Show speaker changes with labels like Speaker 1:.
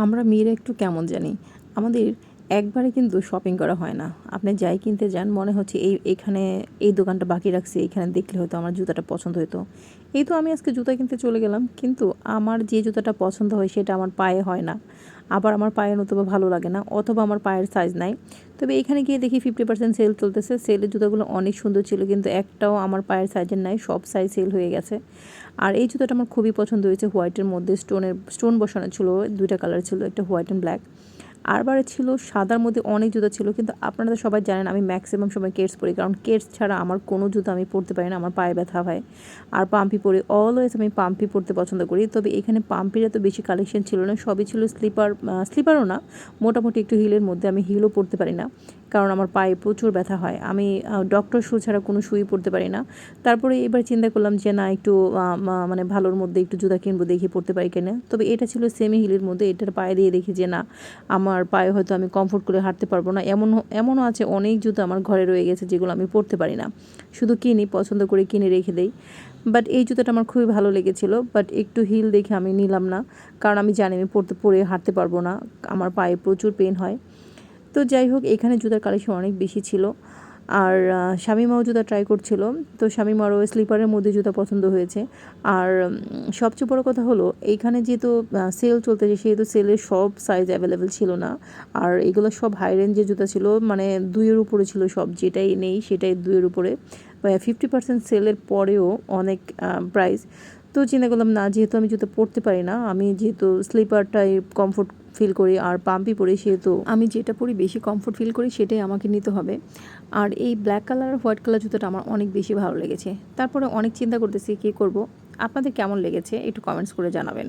Speaker 1: আমরা মেয়েরা একটু কেমন জানি, আমাদের একবারে কিন্তু শপিং করা হয় না। আপনি যাই কিনতে যান মনে হচ্ছে এখানে এই দোকানটা বাকি রাখছি, এখানে দেখলে হয়তো আমার জুতাটা পছন্দ হতো। এই তো আমি আজকে জুতা কিনতে চলে গেলাম, কিন্তু আমার যে জুতাটা পছন্দ হয় সেটা আমার পায়ে হয় না, আবার আমার পায়ে নতুবা ভালো লাগে না, অথবা আমার পায়ের সাইজ নাই। তবে এখানে গিয়ে দেখি 50% সেল চলতেছে। সেলের জুতাগুলো অনেক সুন্দর ছিল, কিন্তু একটাও আমার পায়ের সাইজের নাই, সব সাইজ সেল হয়ে গেছে। আর এই জুতাটা আমার খুবই পছন্দ হয়েছে, হোয়াইটের মধ্যে স্টোন বসানো ছিল, দুইটা কালার ছিল, একটা হোয়াইট অ্যান্ড ব্ল্যাক। আরবারে ছিল সাদার মধ্যে অনেক জুতা ছিল, কিন্তু আপনারা তো সবাই জানেন আমি ম্যাক্সিমাম সময় কেটস পরি, কারণ কেটস ছাড়া আমার কোনো জুতা আমি পরতে পারি না, আমার পায়ে ব্যথা হয়। আর পাম্পি পরি, অলওয়েজ আমি পাম্পি পরতে পছন্দ করি। তবে এখানে পাম্পির এত বেশি কালেকশন ছিল না, সবই ছিল স্লিপারও না, মোটামুটি একটু হিলের মধ্যে। আমি হিলও পরতে পারি না, কারণ আমার পায়ে প্রচুর ব্যথা হয়। আমি ডক্টর শু ছাড়া কোনো শুই পরতে পারি না। তারপরে এবার চিন্তা করলাম যে না, একটু মানে ভালোর মধ্যে একটু জুতা কিনবো, দেখি পরতে পারি কিনা। তবে এটা ছিল সেমি হিলের মধ্যে, এটার পায়ে দিয়ে দেখি যে না, আমার পায়ে হয়তো আমি কমফোর্ট করে হাঁটতে পারবো না। এমনও আছে অনেক জুতো আমার ঘরে রয়ে গেছে যেগুলো আমি পরতে পারি না, শুধু কিনি, পছন্দ করে কিনে রেখে দেই। বাট এই জুতোটা আমার খুবই ভালো লেগেছিল, বাট একটু হিল দেখে আমি নিলাম না, কারণ আমি জানি আমি পরে হাঁটতে পারবো না, আমার পায়ে প্রচুর পেন হয়। তো যাই হোক, এখানে জুতার কালেকশন অনেক বেশি ছিল। আর শামিমাও জুতা ট্রাই করছিল, তো শামিমারও স্লিপারের মধ্যে জুতা পছন্দ হয়েছে। আর সবচেয়ে বড় কথা হলো, এইখানে যেহেতু সেল চলতেছে, সেহেতু সেলের সব সাইজ অ্যাভেলেবেল ছিল না। আর এগুলো সব হাই রেঞ্জের জুতা ছিল, মানে 2-এর উপরে ছিল সব, যেটাই নেই সেটাই 2-এর উপরে। 50% সেলের পরেও অনেক প্রাইস। তো চিন্তা করলাম না, যেহেতু আমি জুতো পরতে পারি না, আমি যেহেতু স্লিপারটাই কমফোর্ট ফিল করি আর পাম্পি পরি, সেহেতু আমি যেটা পরি বেশি কমফোর্ট ফিল করি সেটাই আমাকে নিতে হবে। আর এই ব্ল্যাক কালার আর হোয়াইট কালার জুতোটা আমার অনেক বেশি ভালো লেগেছে। তারপরে অনেক চিন্তা করতেছি কী করব। আপনাদের কেমন লেগেছে একটু কমেন্টস করে জানাবেন।